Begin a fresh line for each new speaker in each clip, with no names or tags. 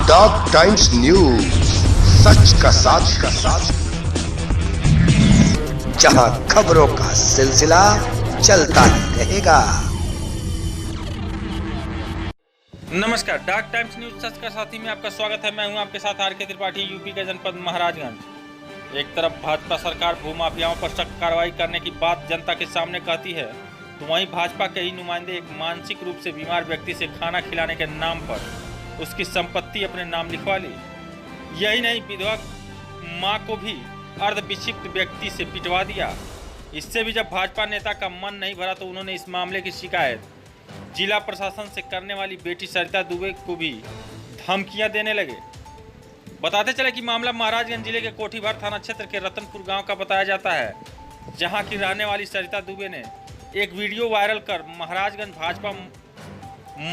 Dog times news, सच का साथ, जहां खबरों का सिलसिला चलता ही रहेगा।
नमस्कार, डॉग टाइम्स न्यूज सच का साथी में आपका स्वागत है। मैं हूं आपके साथ आर.के. त्रिपाठी, यूपी के जनपद महाराजगंज। एक तरफ भाजपा सरकार भूमाफियाओं पर सख्त कार्रवाई करने की बात जनता के सामने कहती है, तो वहीं भाजपा के ही नुमाइंदे एक मानसिक रूप से बीमार व्यक्ति से खाना खिलाने के नाम पर उसकी संपत्ति अपने नाम लिखवा ली। यही नहीं, विधवा मां को भी अर्धविक्षिप्त व्यक्ति से पिटवा दिया। इससे भी जब भाजपा नेता का मन नहीं भरा तो उन्होंने इस मामले की शिकायत जिला प्रशासन से करने वाली बेटी सरिता दुबे को भी धमकियां देने लगे। बताते चले कि मामला महाराजगंज जिले के कोठीभार थाना क्षेत्र के रतनपुर गांव का बताया जाता है, जहां की रहने वाली सरिता दुबे ने एक वीडियो वायरल कर महाराजगंज भाजपा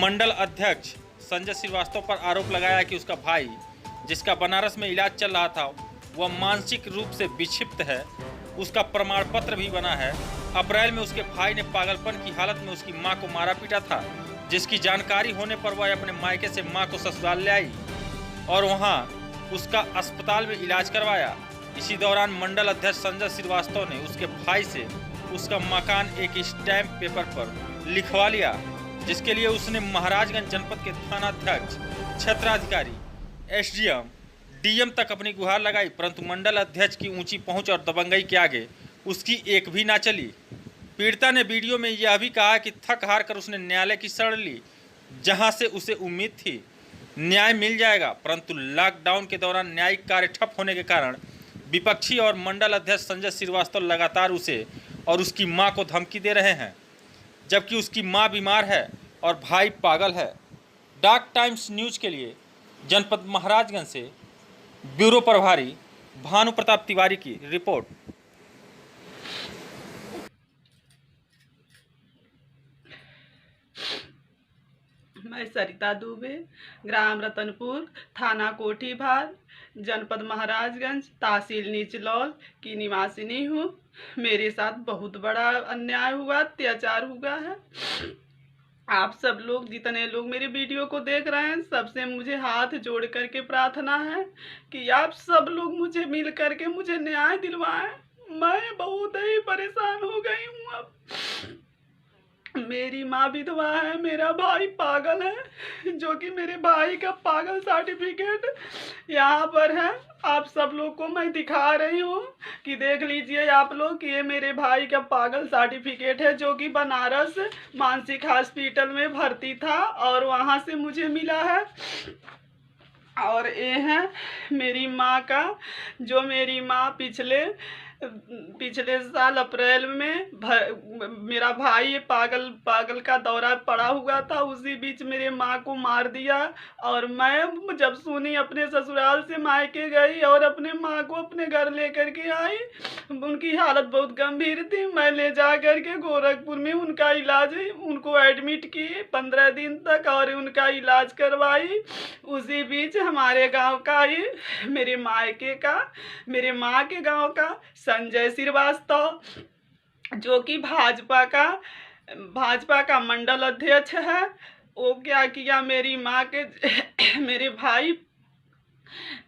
मंडल अध्यक्ष संजय श्रीवास्तव पर आरोप लगाया कि उसका भाई, जिसका बनारस में इलाज चल रहा था, वह मानसिक रूप से विक्षिप्त है। उसका प्रमाण पत्र भी बना है। अप्रैल में उसके भाई ने पागलपन की हालत में उसकी मां को मारा पीटा था, जिसकी जानकारी होने पर वह अपने मायके से मां को ससुराल ले आई और वहां उसका अस्पताल में इलाज करवाया। इसी दौरान मंडल अध्यक्ष संजय श्रीवास्तव ने उसके भाई से उसका मकान एक स्टैंप पेपर पर लिखवा लिया, जिसके लिए उसने महाराजगंज जनपद के थानाध्यक्ष, क्षेत्राधिकारी, एसडीएम, डीएम तक अपनी गुहार लगाई, परंतु मंडल अध्यक्ष की ऊंची पहुंच और दबंगई के आगे उसकी एक भी ना चली। पीड़िता ने वीडियो में यह भी कहा कि थक हार कर उसने न्यायालय की शरण ली, जहां से उसे उम्मीद थी न्याय मिल जाएगा, परंतु लॉकडाउन के दौरान न्यायिक कार्य ठप होने के कारण विपक्षी और मंडल अध्यक्ष संजय श्रीवास्तव लगातार उसे और उसकी मां को धमकी दे रहे हैं, जबकि उसकी मां बीमार है और भाई पागल है। डॉग टाइम्स न्यूज के लिए जनपद महाराजगंज से ब्यूरो प्रभारी भानु प्रताप तिवारी की रिपोर्ट।
मैं सरिता दुबे, ग्राम रतनपुर, थाना कोठीभार, जनपद महाराजगंज, तहसील नीचलौल की निवासिनी हूँ। मेरे साथ बहुत बड़ा अन्याय हुआ, अत्याचार हुआ है। आप सब लोग, जितने लोग मेरे वीडियो को देख रहे हैं, सबसे मुझे हाथ जोड़ करके प्रार्थना है कि आप सब लोग मुझे मिल करके मुझे न्याय दिलवाएं। मैं बहुत ही परेशान हो गई हूँ। अब मेरी माँ विधवा है, मेरा भाई पागल है, जो कि मेरे भाई का पागल सर्टिफिकेट यहाँ पर है। आप सब लोग को मैं दिखा रही हूँ कि देख लीजिए आप लोग कि ये मेरे भाई का पागल सर्टिफिकेट है, जो कि बनारस मानसिक हॉस्पिटल में भर्ती था और वहाँ से मुझे मिला है। और ये है मेरी माँ का, जो मेरी माँ पिछले साल अप्रैल में मेरा भाई पागल का दौरा पड़ा हुआ था, उसी बीच मेरे माँ को मार दिया। और मैं जब सुनी, अपने ससुराल से मायके गई और अपने माँ को अपने घर लेकर के आई। उनकी हालत बहुत गंभीर थी। मैं ले जा कर के गोरखपुर में उनका इलाज, उनको एडमिट किए 15 दिन तक और उनका इलाज करवाई। उसी बीच हमारे गांव का ही, मेरे माँ के गांव का संजय श्रीवास्तव, जो कि भाजपा का मंडल अध्यक्ष है, वो क्या किया, मेरी माँ के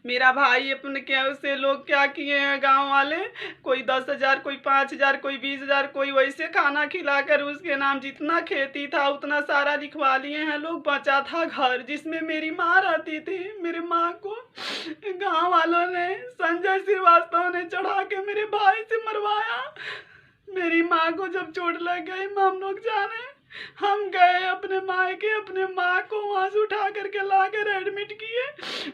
मेरा भाई अपने क्या से लोग क्या किए हैं, गांव वाले, कोई 10,000, कोई 5,000, कोई 20,000, कोई वैसे खाना खिलाकर उसके नाम जितना खेती था उतना सारा लिखवा लिए हैं लोग। बचा था घर जिसमें मेरी माँ रहती थी। मेरी माँ को गांव वालों ने, संजय श्रीवास्तव ने चढ़ा के मेरे भाई से मरवाया। मेरी माँ को जब चोट लग गई, हम लोग जाने, हम गए अपने मायके, अपने माँ को वहाँ से उठा करके लाकर एडमिट किए।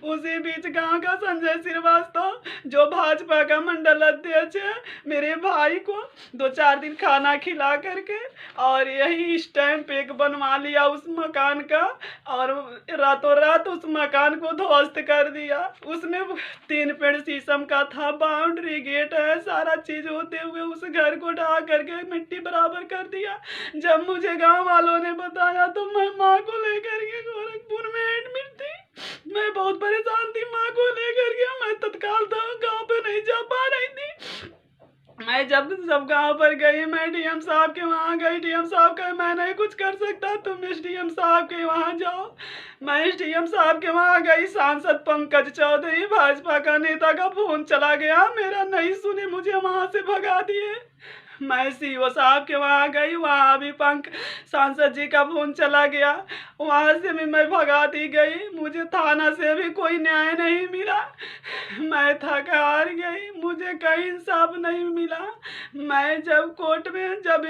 उसी बीच गांव का संजय श्रीवास्तव, जो भाजपा का मंडल अध्यक्ष है, मेरे भाई को 2-4 दिन खाना खिला करके और यही स्टैंप एक बनवा लिया उस मकान का, और रातों रात उस मकान को ध्वस्त कर दिया। उसमें 3 पेड़ शीशम का था, बाउंड्री गेट है, सारा चीज होते हुए उस घर को ढा करके मिट्टी बराबर कर दिया। जब मुझे गांव वालों ने बताया तो मैं माँ को लेकर के गोरखपुर में एडमिट थी। मैं बहुत परेशान थी माँ को लेकर के। मैं तत्काल गांव पे नहीं जा पा रही थी। मैं जब सब गांव पर गई, मैं डीएम साहब के वहाँ गई। डीएम साहब कहे मैं नहीं कुछ कर सकता, तुम एसडीएम साहब के वहाँ जाओ। मैं एसडीएम साहब के वहाँ गई, सांसद पंकज चौधरी भाजपा का नेता का फोन चला गया, मेरा नहीं सुने, मुझे वहाँ से भगा दिए। मैं सीओ साहब के वहाँ गई, वहाँ भी सांसद जी का फोन चला गया, वहाँ से भी मैं भगा दी गई, मुझे थाना से भी कोई न्याय नहीं मिला। मैं थक हार गई, मुझे कहीं इंसाफ नहीं मिला। मैं जब कोर्ट में जब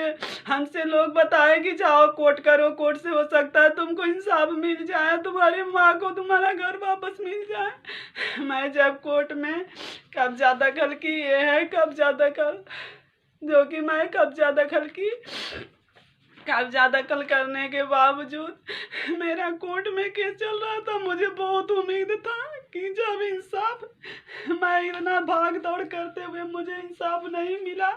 हमसे लोग बताए कि जाओ कोर्ट करो, कोर्ट से हो सकता है तुमको इंसाफ मिल जाए, तुम्हारी माँ को तुम्हारा घर वापस मिल जाए। मैं जब कोर्ट में कब्जा दखल की, ये है कब्जा दखल, जो कि मैं कब्जा दखल करने के बावजूद मेरा कोर्ट में केस चल रहा था। मुझे बहुत उम्मीद था कि जब इंसाफ, मैं इतना भाग दौड़ करते हुए मुझे इंसाफ नहीं मिला,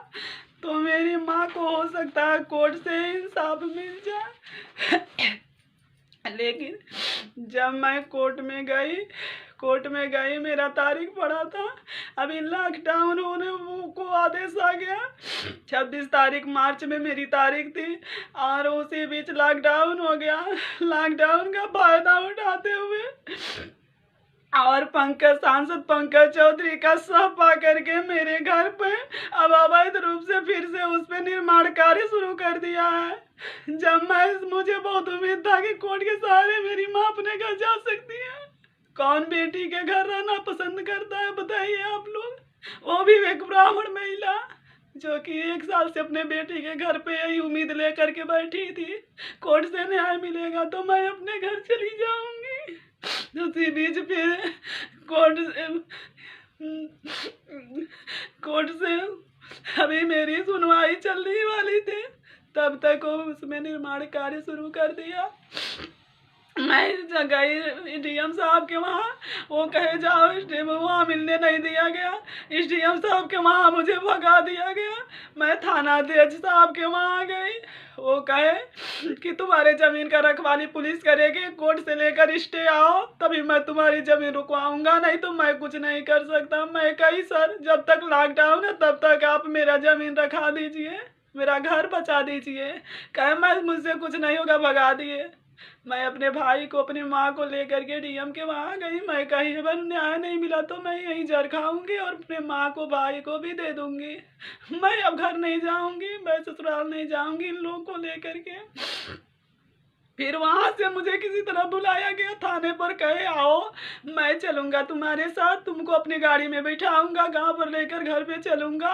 तो मेरी माँ को हो सकता है कोर्ट से इंसाफ मिल जाए। लेकिन जब मैं कोर्ट में गई, मेरा तारीख पड़ा था, अभी लॉकडाउन होने को आदेश आ गया। 26 तारीख मार्च में मेरी तारीख थी और उसी बीच लॉकडाउन हो गया। लॉकडाउन का फायदा उठाते हुए और सांसद पंकज चौधरी का साफ पा करके मेरे घर पे अब अवैध रूप से फिर से उस पर निर्माण कार्य शुरू कर दिया है। जब मुझे बहुत उम्मीद था कि कोर्ट के सहारे मेरी माँ अपने घर जा सकती है। कौन बेटी के घर रहना पसंद करता है बताइए आप लोग, वो भी एक ब्राह्मण महिला जो कि 1 साल से अपने बेटी के घर पे यही उम्मीद लेकर के बैठी थी, कोर्ट से न्याय मिलेगा तो मैं अपने घर चली जाऊंगी। उसी बीच फिर कोर्ट से अभी मेरी सुनवाई चलने वाली थी, तब तक वो उसमें निर्माण कार्य शुरू कर दिया। मैं गई डीएम साहब के वहाँ, वो कहे जाओ, वहाँ मिलने नहीं दिया गया। एसडीएम साहब के वहाँ मुझे भगा दिया गया। मैं थाना अध्यक्ष साहब के वहाँ गई, वो कहे कि तुम्हारे ज़मीन का रखवाली पुलिस करेगी, कोर्ट से लेकर स्टे आओ तभी मैं तुम्हारी ज़मीन रुकवाऊंगा, नहीं तो मैं कुछ नहीं कर सकता। मैं कही सर जब तक लॉकडाउन है तब तक आप मेरा ज़मीन रखा दीजिए, मेरा घर बचा दीजिए। कहे मैं मुझसे कुछ नहीं होगा, भगा दिए। मैं अपने भाई को, अपनी माँ को लेकर के डीएम के वहाँ गई। मैं कही अगर न्याय नहीं मिला तो मैं यहीं जर खाऊंगी और अपने माँ को, भाई को भी दे दूंगी। मैं अब घर नहीं जाऊंगी, मैं ससुराल नहीं जाऊंगी इन लोगों को लेकर के। फिर वहाँ से मुझे किसी तरह बुलाया गया थाने पर, कहे आओ मैं चलूँगा तुम्हारे साथ, तुमको अपनी गाड़ी में बैठाऊँगा, गांव पर लेकर घर पे चलूँगा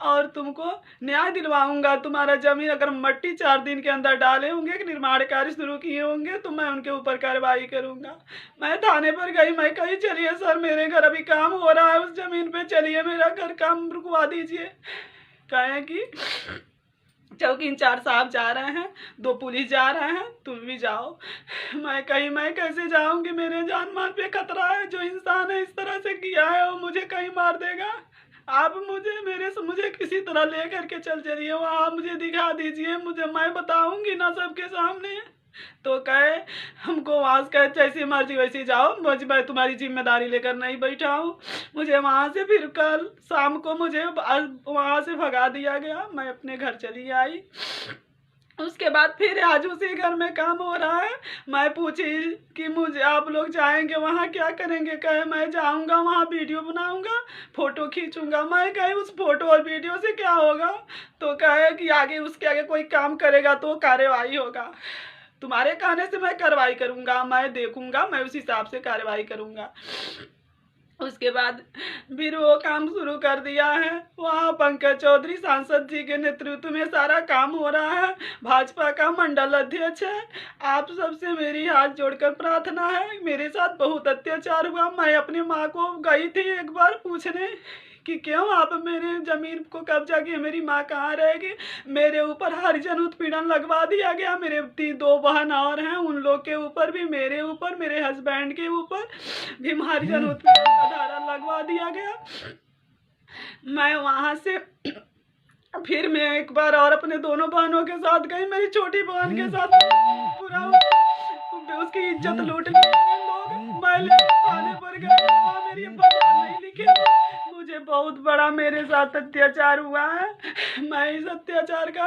और तुमको न्याय दिलवाऊँगा। तुम्हारा ज़मीन अगर मट्टी 4 दिन के अंदर डाले होंगे, निर्माण कार्य शुरू किए होंगे तो मैं उनके ऊपर कार्रवाई करूँगा। मैं थाने पर गई, मैं कही चलिए सर मेरे घर अभी काम हो रहा है, उस ज़मीन पर चलिए मेरा घर काम रुकवा दीजिए। कहें कि चौकी इंचार्ज साहब जा रहे हैं, 2 पुलिस जा रहे हैं, तुम भी जाओ। मैं कहीं मैं कैसे जाऊंगी, मेरे जान माल पे खतरा है। जो इंसान है इस तरह से किया है वो मुझे कहीं मार देगा। आप मुझे किसी तरह ले करके चलिए वहाँ, मुझे दिखा दीजिए, मैं बताऊंगी ना सबके सामने। तो कहे हमको वहाँ से, कहे जैसी मर्जी वैसी जाओ, मैं तुम्हारी जिम्मेदारी लेकर नहीं बैठा हूँ। मुझे वहाँ से फिर कल शाम को मुझे वहाँ से भगा दिया गया, मैं अपने घर चली आई। उसके बाद फिर आज उसी घर में काम हो रहा है। मैं पूछी कि मुझे आप लोग जाएंगे वहाँ क्या करेंगे, कहे मैं जाऊँगा वहाँ वीडियो बनाऊँगा, फ़ोटो खींचूँगा। मैं कहे उस फोटो और वीडियो से क्या होगा, तो कहे कि आगे उसके आगे कोई काम करेगा तो कार्रवाई होगा। तुम्हारे कहने से मैं कार्रवाई करूँगा, मैं देखूँगा, मैं उस हिसाब से कार्रवाई करूँगा। उसके बाद फिर वो काम शुरू कर दिया है। वहाँ पंकज चौधरी सांसद जी के नेतृत्व में सारा काम हो रहा है। भाजपा का मंडल अध्यक्ष है। आप सबसे मेरी हाथ जोड़कर प्रार्थना है, मेरे साथ बहुत अत्याचार हुआ। मैं अपनी माँ को गई थी एक बार पूछने कि क्यों आप मेरे ज़मीन को कब्जा किए, मेरी माँ कहाँ रहेगी। मेरे ऊपर हरिजन उत्पीड़न लगवा दिया गया। मेरे 2 बहन और हैं, उन लोग के ऊपर भी, मेरे ऊपर, मेरे हस्बैंड के ऊपर भी हरिजन उत्पीड़न का धारा लगवा दिया गया। मैं वहाँ से फिर मैं एक बार और अपने दोनों बहनों के साथ गई, मेरी छोटी बहन के साथ पूरा उसकी इज्जत लूट ली लोग। मैं थाने पर गई, वहाँ मेरी बयान नहीं लिखे। मुझे बहुत बड़ा मेरे साथ अत्याचार हुआ है। मैं इस अत्याचार का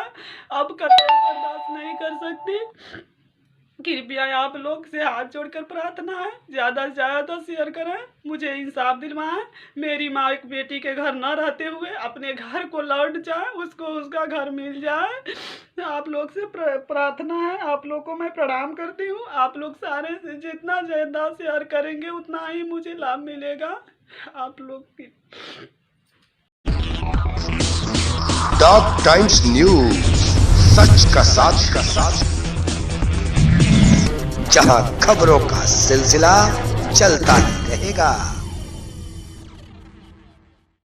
अब कतई बर्दाश्त नहीं कर सकती। कृपया आप लोग से हाथ जोड़कर प्रार्थना है, ज़्यादा से ज़्यादा शेयर करें, मुझे इंसाफ दिलवाएं। मेरी माँ एक बेटी के घर न रहते हुए अपने घर को लौट जाए, उसको उसका घर मिल जाए। आप लोग से प्रार्थना है, आप लोग को मैं प्रणाम करती हूँ। आप लोग सारे से जितना ज़्यादा शेयर करेंगे उतना ही मुझे लाभ मिलेगा। आप लोग की
डॉग टाइम्स न्यूज, सच का साथ जहां खबरों का सिलसिला चलता ही रहेगा।